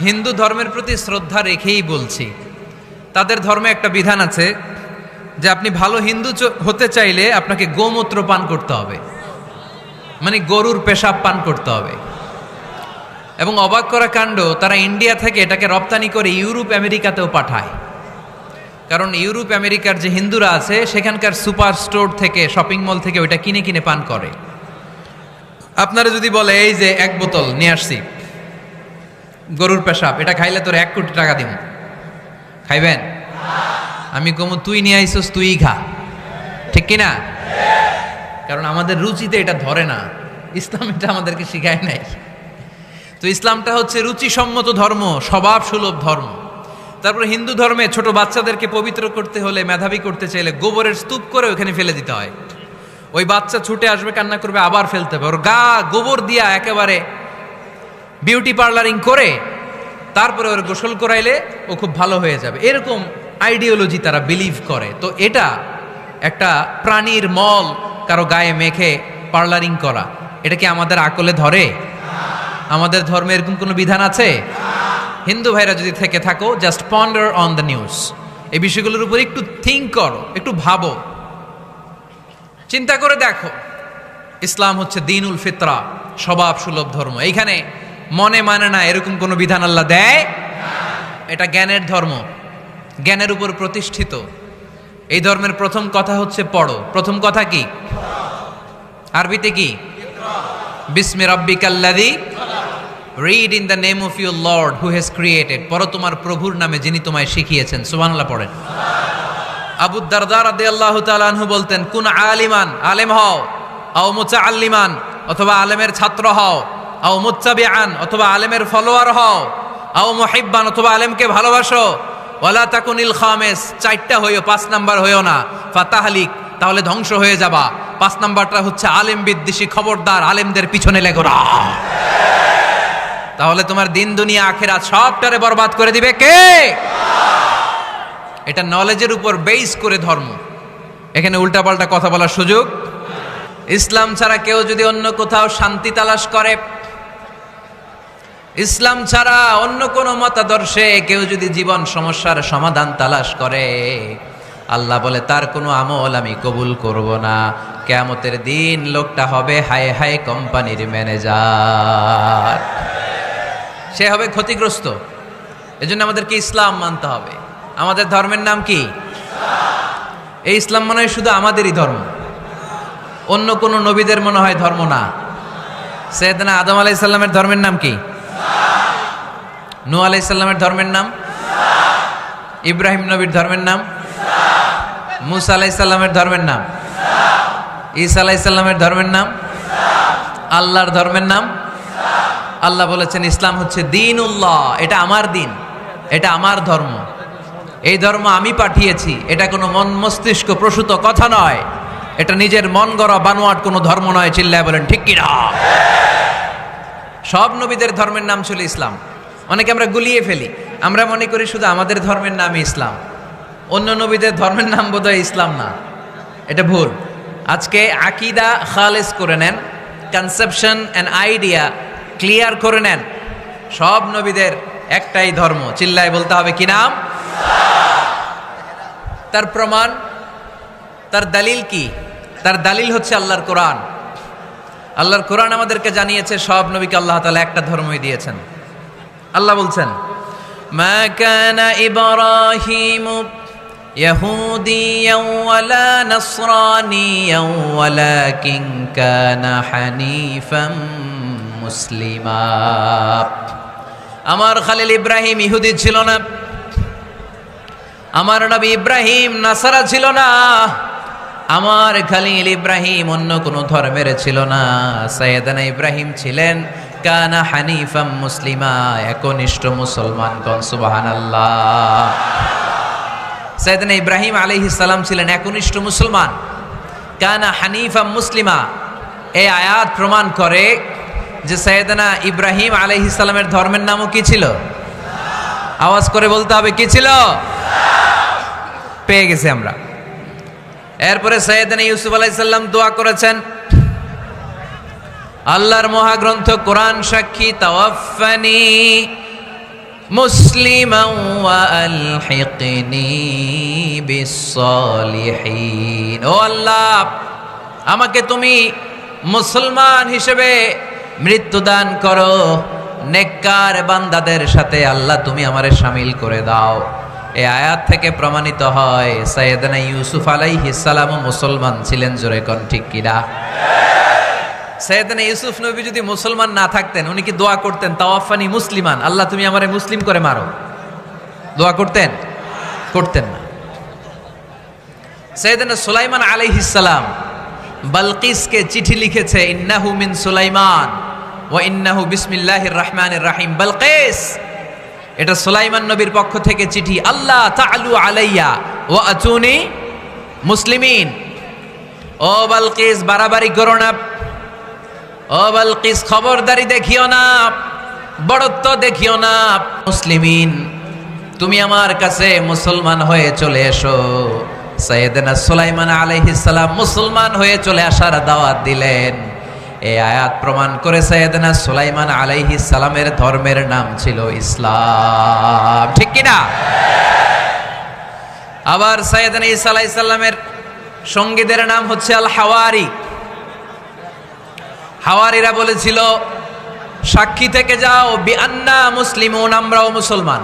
হিন্দু ধর্মের প্রতি শ্রদ্ধা রেখেই বলছি, তাদের ধর্মে একটা বিধান আছে যে আপনি ভালো হিন্দু হতে চাইলে আপনাকে গোমূত্র পান করতে হবে, মানে গরুর পেশাব পান করতে হবে। এবং অবাক করা কাণ্ড, তারা ইন্ডিয়া থেকে এটাকে রপ্তানি করে ইউরোপ আমেরিকাতেও পাঠায়। কারণ ইউরোপ আমেরিকার যে হিন্দুরা আছে সেখানকার সুপার স্টোর থেকে, শপিং মল থেকে ওইটা কিনে কিনে পান করে। আপনারা যদি বলে এই যে 1 বোতল নিয়ে আসছি গরুর পেশাব, এটা খাইলে তোর 1 কোটি টাকা দিব, খাইবেন? আমি কমু তুই নিয়ে আইসস, তুই খা, ঠিক কিনা? কারণ আমাদের রুচিতে এটা ধরে না, ইসলাম এটা আমাদেরকে শিখায় নাই। তো ইসলামটা হচ্ছে রুচিসম্মত ধর্ম, স্বভাব সুলভ ধর্ম। তারপরে হিন্দু ধর্মে ছোট বাচ্চাদেরকে পবিত্র করতে হলে, মেধাবী করতে চাইলে গোবরের স্তূপ করে ওখানে ফেলে দিতে হয়। ওই বাচ্চা ছুটে আসবে, কান্না করবে, আবার ফেলতে হবে। ওর গা গোবর দিয়া একেবারে বিউটি পার্লারিং করে তারপরে ওর গোসল করাইলে ও খুব ভালো হয়ে যাবে, এরকম আইডিওলজি তারা বিলিভ করে। তো এটা একটা প্রাণীর মল কারো গায়ে মেখে পার্লারিং করা, এটা কি আমাদের আকলে ধরে? আমাদের ধর্মে এরকম কোনো বিধান আছে? হিন্দু ভাইরা যদি থেকে থাকো, just ponder on the news, এই বিষয়গুলোর উপর একটু থিঙ্ক করো, একটু ভাবো, চিন্তা করে দেখো। ইসলাম হচ্ছে দ্বীনুল ফিতরা, স্বভাব সুলভ ধর্ম। এইখানে মনে মানে না এরকম কোনো বিধান আল্লাহ দেয়। এটা জ্ঞানের ধর্ম, জ্ঞানের উপর প্রতিষ্ঠিত। এই ধর্মের প্রথম কথা হচ্ছে পড়ো। প্রথম কথা কি? আরবিতে কি? বিসমি রাব্বিকাল্লাযী, read in the name of your lord who has created. পড়ো তোমার প্রভুর নামে যিনি তোমায় শিখিয়েছেন। সুবহানাল্লাহ পড়েন। আবু দারদা রাদিয়াল্লাহু তাআলা আনহু বলতেন, কুন আলিমান, আলেম হও, আও মুতাআল্লিমান, অথবা আলেমের ছাত্র হও, আও মুত্তাবিআন, অথবা আলেমের ফলোয়ার হও, আও মুহিব্বান, অথবা আলেমকে ভালোবাসো, ওয়ালা তাকুনিল খামিস, 4টা হইও, 5 নাম্বার হইও না, ফাতাহলিক, তাহলে ধ্বংস হয়ে যাবা। 5 নাম্বারটা হচ্ছে আলেম বিদ্বেষী, খবরদার আলেমদের পিছনে লেগো না, তাহলে তোমার দিন দুনিয়া আখিরাত সবটারে বরবাদ করে দিবে কে? এটা নলেজের উপর বেস করে ধর্ম, এখানে উল্টাপাল্টা কথা বলার সুযোগ। ইসলাম ছাড়া কেউ যদি অন্য কোথাও শান্তি তালাশ করে, ইসলাম ছাড়া অন্য কোনো মতাদর্শে কেউ যদি জীবন সমস্যার সমাধান তালাশ করে, আল্লাহ বলে তার কোনো আমল আমি কবুল করব না। কিয়ামতের দিন লোকটা হবে হায় হায় কোম্পানির ম্যানেজার, সে হবে ক্ষতিগ্রস্ত। এজন্য আমাদেরকে ইসলাম মানতে হবে। আমাদের ধর্মের নাম কি? এই ইসলাম মনে হয় শুধু আমাদেরই ধর্ম, অন্য কোন নবীদের মনে হয় ধর্ম না। সৈয়দনা আদম আলাইহিস সালামের ধর্মের নাম কি? নূহ আলাইহিস সালামের ধর্মের নাম? ইব্রাহিম নবীর ধর্মের নাম? মুসা আলাইহিস সালামের ধর্মের নাম? ঈসা আলাইহিস সালামের ধর্মের নাম? আল্লাহর ধর্মের নাম? আল্লাহ বলেছেন ইসলাম হচ্ছে দ্বীনুল্লাহ, এটা আমার দিন, এটা আমার ধর্ম, এই ধর্ম আমি পাঠিয়েছি। এটা কোনো মন মস্তিষ্ক প্রসূত কথা নয়, এটা নিজের মন গড়া বানোয়াট কোনো ধর্ম নয়। চিল্লায় বলেন ঠিক কিনা? সব নবীদের ধর্মের নাম ছিল ইসলাম। অনেকে আমরা গুলিয়ে ফেলি, আমরা মনে করি শুধু আমাদের ধর্মের নামই ইসলাম, অন্য নবীদের ধর্মের নাম বোধহয় ইসলাম না। এটা ভুল। আজকে আকীদা খালেস করে নেন, কনসেপশন এন্ড আইডিয়া ক্লিয়ার করে নেন। সব নবীদের একটাই ধর্ম, চিল্লায় বলতে হবে কি নাম? তার প্রমাণ, তার দলিল কি? তার দলিল হচ্ছে আল্লাহর কোরআন। আল্লাহর কোরআন আমাদেরকে জানিয়েছে সব নবীকে আল্লাহ তাআলা একটা ধর্মই দিয়েছেন। আল্লাহ বলছেন, মা কানা ইব্রাহিমু ইয়াহুদিয়ান ওয়ালা নাসরানিয়ান ওয়ালাকিন কানা হানিফাম মুসলিমা। আমার খালিল ইব্রাহিম ইহুদি ছিল না, আমার নবী ইব্রাহিম নাসারা ছিল না, আমার খালিল ইব্রাহিম অন্য কোনো ধর্মের ছিল না। সাইয়েদানা ইব্রাহিম ছিলেন কানা হানিফাম মুসলিমা, একনিষ্ঠ মুসলমান। কোন সুবহানাল্লাহ। সাইয়েদানা ইব্রাহিম আলাইহিস সালাম ছিলেন একনিষ্ঠ মুসলমান। কানা হানিফাম মুসলিমা, এই আয়াত প্রমাণ করে যে সাইয়েদানা ইব্রাহিম আলাইহিস সালামের ধর্মের নামও কি ছিল? আওয়াজ করে বলতে হবে, কি ছিল? পেয়ে গেছি আমরা। এরপরে সাইয়েদানা ইউসুফ আলাইহিস সালাম দোয়া করেছেন, আল্লাহর মহাগ্রন্থ কোরআন সাক্ষী, তাওয়াফানি মুসলিমা ওয়া আলহিকনি বিসসালিহিন। ও আল্লাহ, আমাকে তুমি মুসলমান হিসেবে মৃত্যুদান করো, নেককার বান্দাদের সাথে আল্লাহ তুমি আমারে শামিল করে দাও। এই আয়াত থেকে প্রমাণিত হয় সাইয়েদনা ইউসুফ আলাইহিস সালাম মুসলমান ছিলেন। জোরে কোন ঠিক কিনা? সাইয়েদনা ইউসুফ নবী যদি মুসলমান না থাকতেন, উনি কি দোয়া করতেন তাওয়াফানি মুসলিমান, আল্লাহ তুমি আমারে মুসলিম করে মারো? দোয়া করতেন? করতেন না। সাইয়েদনা সুলাইমান আলাইহিস সালাম বালকিসকে চিঠি লিখেছে, ইন্নাহু মিন সুলাইমান ওয়া ইন্নাহু বিসমিল্লাহির রহমানির রহিম। বালকিস, এটা সুলাইমান নবীর পক্ষ থেকে চিঠি। আল্লাহ তাআলু আলাইয়া ওয়া আতুনি মুসলিমিন। ও বালকিস, বাড়াবাড়ি করো না। ও বালকিস, খবরদারি দেখিও না, বড়ত্ব দেখিও না। মুসলিমিন, তুমি আমার কাছে মুসলমান হয়ে চলে এসো। সাইয়েদনা সুলাইমান আলাইহিস সালাম মুসলমান হয়ে চলে আসার দাওয়াত দিলেন। এই আয়াত প্রমাণ করে সাইয়েদনা সুলাইমান আলাইহিস সালামের ধর্মের নাম ছিল ইসলাম। ঠিক কি না? আবার সাইয়েদনা ঈসা আলাইহিস সালামের সঙ্গীদের নাম হচ্ছে আল হাওয়ারি। হাওয়ারিরা বলেছিল, সাক্ষী থেকে যাও বিআন্না মুসলিমুন, আমরাও মুসলমান।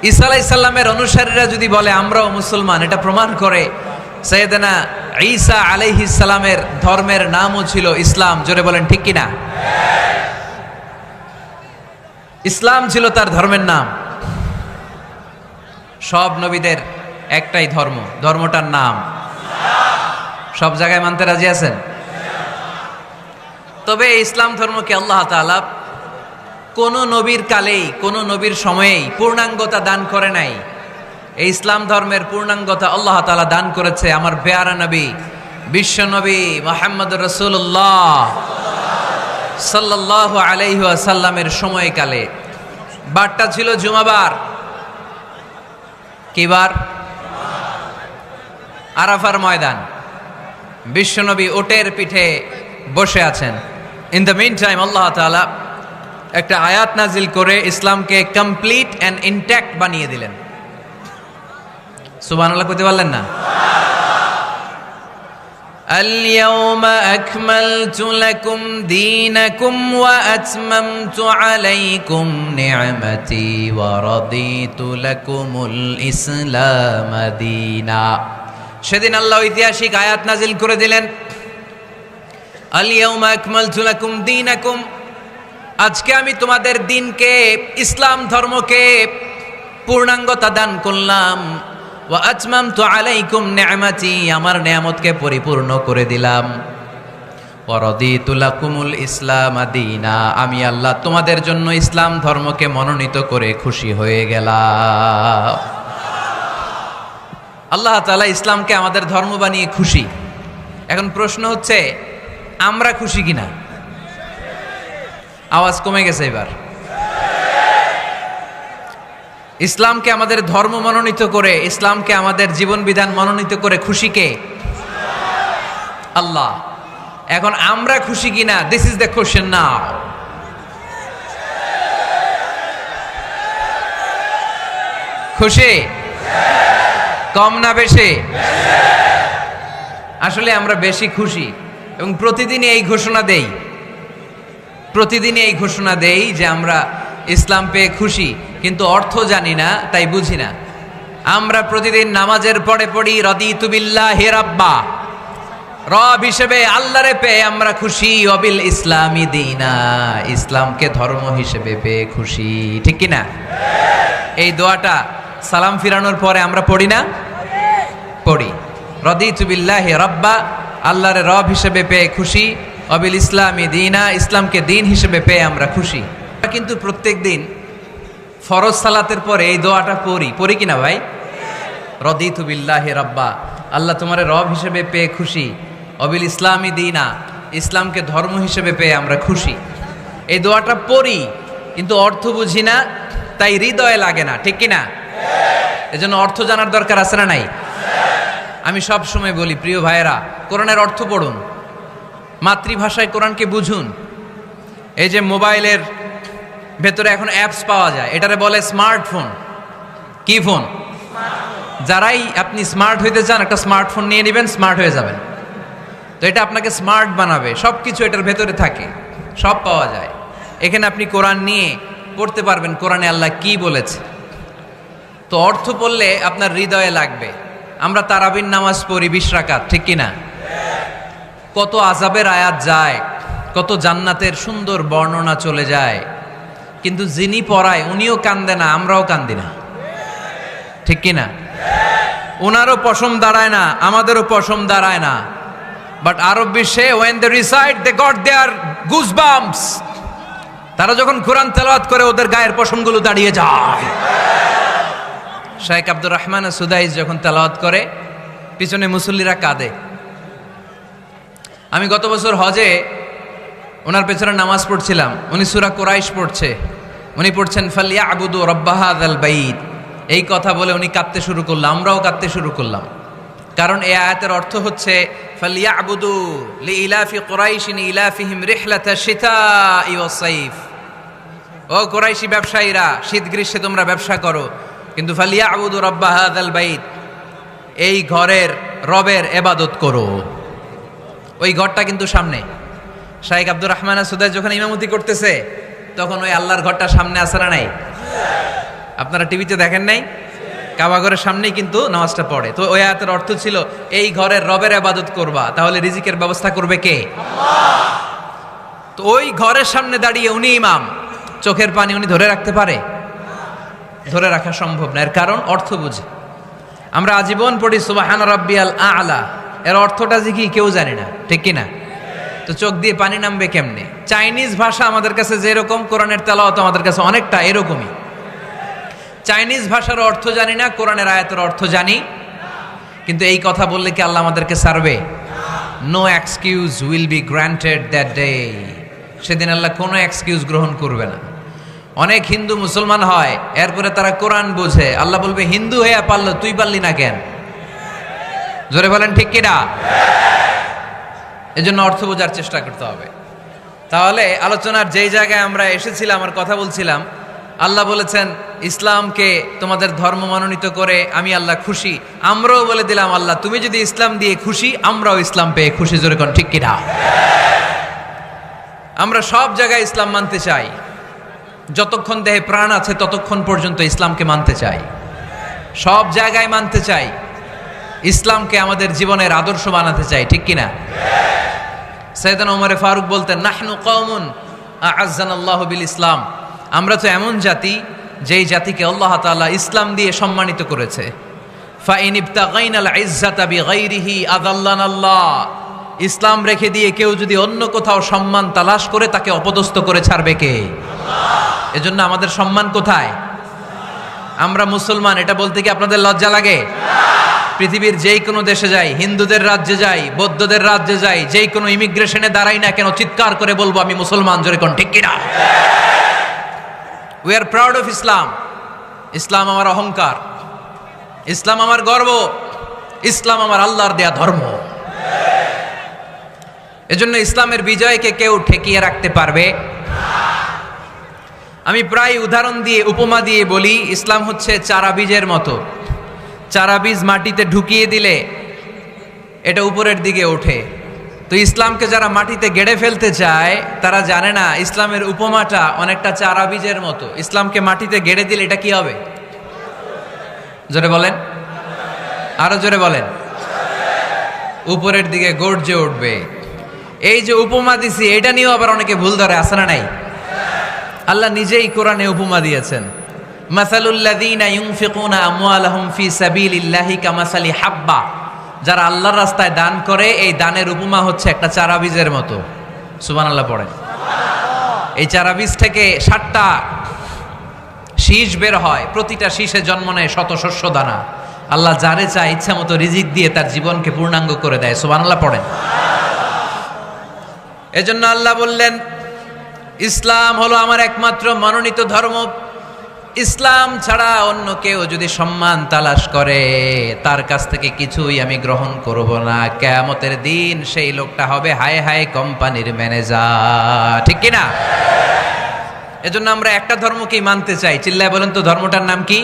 ঈসা আলাইহিস সালামের অনুসারীরা যদি বলে আমরাও মুসলমান, এটা প্রমাণ করে সাইয়েদনা ঈসা আলাইহিস সালামের ধর্মের নামও ছিল ইসলাম। জোরে বলেন ঠিক কি না? ইসলাম ছিল তার ধর্মের নাম। সব নবীদের একটাই ধর্ম, ধর্মটার নাম সব জায়গায় মানতে রাজি আছেন? তবে ইসলাম ধর্মকে আল্লাহ তাআলা কোন নবীর কালেই, কোন নবীর সময়েই পূর্ণাঙ্গতা দান করে নাই। এই ইসলাম ধর্মের পূর্ণাঙ্গতা আল্লাহ তাআলা দান করেছে আমার পেয়ারা নবী, বিশ্ব নবী মুহাম্মদুর রাসূলুল্লাহ সাল্লাল্লাহু আলাইহি ওয়াসাল্লামের সময়কালে। বারটা ছিল জুমাবার। কি বার? আরাফার ময়দান। বিশ্ব নবী উটের পিঠে বসে আছেন। ইন দ্য মিন টাইম আল্লাহ তাআলা একটা আয়াত নাজিল করে ইসলামকে কমপ্লিট অ্যান্ড ইনট্যাক্ট বানিয়ে দিলেন। সুবহানাল্লাহ কইতে পারলেন না? اليوم أكملت لكم دينكم وأتممت عليكم نعمتي ورضيت لكم الإسلام دينا। সেদিন আল্লাহ ঐতিহাসিক আয়াত নাজিল করে দিলেন, اليوم أكملت لكم دينكم, আজকে আমি তোমাদের দিনকে, ইসলাম ধর্মকে পূর্ণাঙ্গতা দান করলাম। ওয়া আতমামতু আলাইকুম নি'মাতি, আমার নিয়ামতকে পরিপূর্ণ করে দিলাম। ওয়া রাদিতু লাকুমুল ইসলাম দীনা, আমি আল্লাহ তোমাদের জন্য ইসলাম ধর্মকে মনোনীত করে খুশি হয়ে গেলাম। আল্লাহ তাআলা ইসলামকে আমাদের ধর্ম বানিয়ে খুশি। এখন প্রশ্ন হচ্ছে, আমরা খুশি কিনা? আওয়াজ কমে গেছে এবার। ইসলামকে আমাদের ধর্ম মনোনীত করে, ইসলামকে আমাদের জীবন বিধান মনোনীত করে খুশি কে? আল্লাহ। এখন আমরা খুশি কিনা? দিস ইজ দ্য কোশ্চেন নাও। খুশি? কম না বেশি? আসলে আমরা বেশি খুশি এবং প্রতিদিনই এই ঘোষণা দেই, প্রতিদিনই এই ঘোষণা দেই যে আমরা ইসলাম পেয়ে খুশি, কিন্তু অর্থ জানি না, তাই বুঝি না। আমরা প্রতিদিন নামাজের পরে পড়ি রাদিতু বিল্লাহি রাব্বা, রব হিসেবে আল্লাহরে পেয়ে আমরা খুশি। ওয়াবিল ইসলামি দীনা, ইসলামকে ধর্ম হিসেবে পেয়ে খুশি। ঠিক কি না? এই দোয়াটা সালাম ফিরানোর পরে আমরা পড়ি না? পড়ি। রাদিতু বিল্লাহি রাব্বা, আল্লাহরে রব হিসেবে পেয়ে খুশি। ওয়াবিল ইসলামি দীনা, ইসলামকে দিন হিসেবে পেয়ে আমরা খুশি। কিন্তু প্রত্যেক দিন ফরজ সালাতের পরে এই দোয়াটা পড়ি কিনা ভাই? রাদিতু বিল্লাহি রাব্বা, আল্লাহ তোমারে রব হিসেবে পেয়ে খুশি। ওয়াবিল ইসলামি দীনা, ইসলামকে ধর্ম হিসেবে পেয়ে আমরা খুশি। এই দোয়াটা পড়ি কিন্তু অর্থ বুঝি না, তাই হৃদয়ে লাগে না। ঠিক কিনা? এজন্য অর্থ জানার দরকার আছে না নাই? আমি সব সময় বলি, প্রিয় ভাইয়েরা, কোরআনের অর্থ পড়ুন, মাতৃভাষায় কোরআনকে বুঝুন। এই যে মোবাইলের ভেতরে এখন অ্যাপস পাওয়া যায়, এটারে বলে স্মার্টফোন। কি ফোন? যারাই আপনি স্মার্ট হইতে চান একটা স্মার্টফোন নিয়ে নেবেন, স্মার্ট হয়ে যাবেন। তো এটা আপনাকে স্মার্ট বানাবে, সব কিছু এটার ভেতরে থাকে, সব পাওয়া যায়। এখানে আপনি কোরআন নিয়ে পড়তে পারবেন কোরআনে আল্লাহ কি বলেছে। তো অর্থ পড়লে আপনার হৃদয়ে লাগবে। আমরা তারাবির নামাজ পড়ি 20 রাকাত, ঠিক কিনা? কত আযাবের আয়াত যায়, কত জান্নাতের সুন্দর বর্ণনা চলে যায়, কিন্তু যিনি পড়ায় উনিও কান্দে না, আমরাও কান্দি না, ঠিক কিনা? ওনারও পশম দাঁড়ায় না, আমাদেরও পশম দাঁড়ায় না। বাট আরব বিশ্বে when they recite they got their goosebumps, তারা যখন কোরআন তেলাওয়াত করে ওদের গায়ের পশমগুলো দাঁড়িয়ে যায়। শেখ আব্দুর রহমান সুদাইস যখন তেলাওয়াত করে পিছনে মুসল্লিরা কাঁদে। আমি গত বছর হজে ওনার পেছনে নামাজ পড়ছিলাম, উনি সূরা কুরাইশ পড়ছে, উনি পড়ছেন ফালিয়াবুদু রাব্বা হাযাল বাইত। এই কথা বলে উনি কাঁদতে শুরু করলাম, আমরাও কাঁদতে শুরু করলাম। কারণ এই আয়াতের অর্থ হচ্ছে ফালিয়াবুদু লিইলাফি কুরাইশিন ইলাফিহিম রিহলাতাশ শিতাই ওয়াস সাইফ। ও কুরাইশি ব্যবসায়ীরা, শীত গ্রীষ্মে তোমরা ব্যবসা করো, কিন্তু ফালিয়াবুদু রাব্বা হাযাল বাইত, এই ঘরের রবের ইবাদত করো। ওই ঘরটা কিন্তু সামনে। শাইখ আব্দুর রহমান সুদাই যখন ইমামতি করতেছে তখন ওই আল্লাহর ঘরটা সামনে আছে না নাই? আপনারা টিভিতে দেখেন নাই? কাবা ঘরের সামনেই কিন্তু নামাজটা পড়ে। তো ওই আয়াতের অর্থ ছিল এই ঘরের রবের ইবাদত করবা, তাহলে রিজিকের ব্যবস্থা করবে কে? আল্লাহ। তো ওই ঘরের সামনে দাঁড়িয়ে উনি ইমাম, চোখের পানি উনি ধরে রাখতে পারে? ধরে রাখা সম্ভব না। এর কারণ অর্থ বুঝে। আমরা আজীবন পড়ি সুবহান রাব্বিয়াল আ'লা, এর অর্থটা যে কি কেউ জানে না, ঠিক কিনা? তো চোখ দিয়ে পানি নামবে কেমনে? চাইনিজ ভাষা আমাদের কাছে যেরকম, কোরআনের তেলাওয়াত আমাদের কাছে অনেকটা এরকমই। চাইনিজ ভাষার অর্থ জানি না, কোরআনের আয়াতের অর্থ জানি, কিন্তু এই কথা বললে কি আল্লাহ আমাদেরকে ছাড়বে? No excuse will be granted that day. সেদিন আল্লাহ কোনো এক্সকিউজ গ্রহণ করবে না। অনেক হিন্দু মুসলমান হয়, এরপরে তারা কোরআন বোঝে, আল্লাহ বলবে হিন্দু হয়ে পারলো, তুই পারলি না কেন? জোরে বলেন ঠিক কিনা? এজন্য অর্থ বোঝার চেষ্টা করতে হবে। তাহলে আলোচনার যেই জায়গায় আমরা এসেছিলাম আর কথা বলছিলাম, আল্লাহ বলেছেন ইসলামকে তোমাদের ধর্ম মনোনীত করে আমি আল্লাহ খুশি। আমরাও বলে দিলাম আল্লাহ তুমি যদি ইসলাম দিয়ে খুশি, আমরাও ইসলাম পেয়ে খুশি। জোরে কোন ঠিক কিনা? আমরা সব জায়গায় ইসলাম মানতে চাই, যতক্ষণ দেহে প্রাণ আছে ততক্ষণ পর্যন্ত ইসলামকে মানতে চাই, সব জায়গায় মানতে চাই, ইসলামকে আমাদের জীবনের আদর্শ বানাতে চাই, ঠিক কিনা? সাইয়েদনা ওমর ফারুক বলতেন নাহনু কওমুন আ'আজ্জানাল্লাহু বিল ইসলাম, আমরা তো এমন জাতি যেই জাতিকে আল্লাহ তাআলা ইসলাম দিয়ে সম্মানিত করেছে। ফাইন ইবতাগাইনাল ইজ্জাতা বিগাইরিহি আযাল্লানাল্লাহ, ইসলাম রেখে দিয়ে কেউ যদি অন্য কোথাও সম্মান তালাশ করে তাকে অপদস্থ করে ছাড়বে কে? আল্লাহ। এজন্য আমাদের সম্মান কোথায়? আমরা মুসলমান, এটা বলতে কি আপনাদের লজ্জা লাগে? পৃথিবীর যেই কোনো দেশে যাই, হিন্দুদের রাজ্যে যাই, বৌদ্ধদের রাজ্যে যাই, যেই কোনো ইমিগ্রেশনে দাঁড়াই না কেন, চিৎকার করে বলবো আমি মুসলমান। জোরে কোন ঠিক কিনা? We are proud of Islam. ইসলাম আমার অহংকার, ইসলাম আমার গর্ব, ইসলাম আমার আল্লাহর দেয়া ধর্ম। এজন্য ইসলামের বিজয়কে কেউ ঠেকিয়ে রাখতে পারবে? আমি প্রায় উদাহরণ দিয়ে, উপমা দিয়ে বলি, ইসলাম হচ্ছে চারা বীজের মতো। চারা বীজ মাটিতে ঢুকিয়ে দিলে এটা উপরের দিকে ওঠে। তো ইসলামকে যারা মাটিতে গেড়ে ফেলতে চায় তারা জানে না ইসলামের উপমাটা অনেকটা চারা বীজের মতো। ইসলামকে মাটিতে গেড়ে দিলে এটা কি হবে? জোরে বলেন, আরো জোরে বলেন। উপরের দিকে গর্জে উঠবে। এই যে উপমা দিছি, এটা নিয়েও আবার অনেকে ভুল ধরে, আছে না নাই? আল্লাহ নিজেই কোরআনে উপমা দিয়েছেন। মাসালুল্লাযীনা ইউনফিকুনা আমওয়ালাহুম ফি সাবিলিল্লাহি কামাসালি হাব্বা, যারা আল্লাহর রাস্তায় দান করে এই দানের উপমা হচ্ছে একটা চারা বীজের মতো। সুবহানাল্লাহ পড়েন। এই চারা বীজ থেকে 60টা শীষ বের হয়, প্রতিটা শীষে জন্ম নেয় শত শস্য দানা। আল্লাহ যারে চায় ইচ্ছা মতো রিজিক দিয়ে তার জীবনকে পূর্ণাঙ্গ করে দেয়। সুবহানাল্লাহ পড়েন। এজন্য আল্লাহ বললেন ইসলাম হলো আমার একমাত্র মনোনীত ধর্ম। ইসলাম ছাড়া অন্য কেউ যদি সম্মান তালাশ করে তার কাছ থেকে কিছুই আমি গ্রহণ করব না। কিয়ামতের দিন সেই লোকটা হবে হায় হায় কোম্পানির ম্যানেজার, ঠিক কিনা? এজন্য আমরা একটা ধর্মকেই মানতে চাই। চিল্লায় বলেন তো ধর্মটার নাম কি?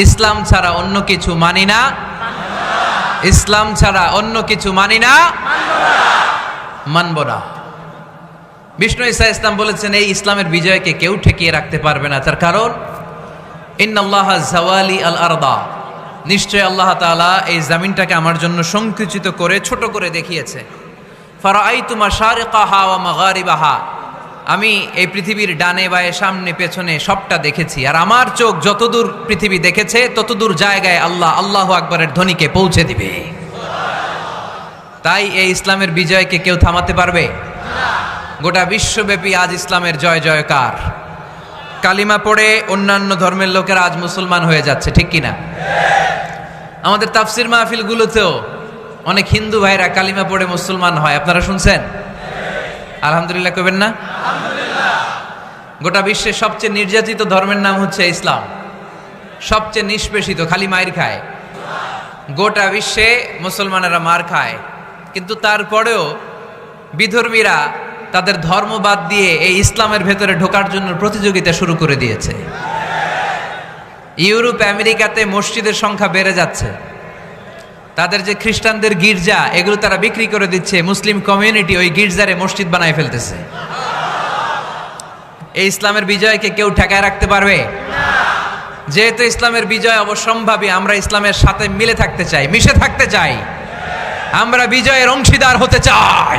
ইসলাম ছাড়া অন্য কিছু মানি না। ইসলাম ছাড়া অন্য কিছু মানি না, মানব না। বিষ্ণু ঈসা ইসলাম বলেছেন এই ইসলামের বিজয়কে কেউ ঠেকিয়ে রাখতে পারবে না। তার কারণ ইন্নাল্লাহ জাওয়ালি আল আরদা, নিশ্চয় আল্লাহ তাআলা এই জমিনটাকে আমার জন্য সংকুচিত করে ছোট করে দেখিয়েছে। ফারাআইতু মাশারিকাহা ওয়া মাগারিবাহা, আমি এই পৃথিবীর ডানে বায়ে সামনে পেছনে সবটা দেখেছি। আর আমার চোখ যতদূর পৃথিবী দেখেছে ততদূর জায়গায় আল্লাহ আল্লাহু আকবারের ধ্বনিকে পৌঁছে দিবে। তাই এই ইসলামের বিজয়কে কেউ থামাতে পারবে না। গোটা বিশ্বব্যাপী আজ ইসলামের জয় জয়কার। কালিমা পড়ে অন্যান্য ধর্মের লোকেরা আজ মুসলমান হয়ে যাচ্ছে, ঠিক কিনা? আমাদের তাফসির মাহফিলগুলোতেও অনেক হিন্দু ভাইরা কালিমা পড়ে মুসলমান হয়, আপনারা শুনছেন? আলহামদুলিল্লাহ কইবেন না? গোটা বিশ্বের সবচেয়ে নির্যাতিত ধর্মের নাম হচ্ছে ইসলাম, সবচেয়ে নিষ্পেষিত, খালি মায়ের খায়। গোটা বিশ্বে মুসলমানেরা মার খায়, কিন্তু তারপরেও বিধর্মীরা তাদের ধর্ম বাদ দিয়ে এই ইসলামের ভেতরে ঢোকার জন্য প্রতিযোগিতা শুরু করে দিয়েছে। ইউরোপ আমেরিকাতে মসজিদের সংখ্যা বেড়ে যাচ্ছে। তাদের যে খ্রিস্টানদের গির্জা, এগুলো তারা বিক্রি করে দিচ্ছে, মুসলিম কমিউনিটি ওই গির্জারে মসজিদ বানায় ফেলতেছে। এই ইসলামের বিজয়কে কেউ ঠেকায় রাখতে পারবে না। যেহেতু ইসলামের বিজয় অবশ্যম্ভাবী, আমরা ইসলামের সাথে মিলে থাকতে চাই, মিশে থাকতে চাই, আমরা বিজয়ের অংশীদার হতে চাই।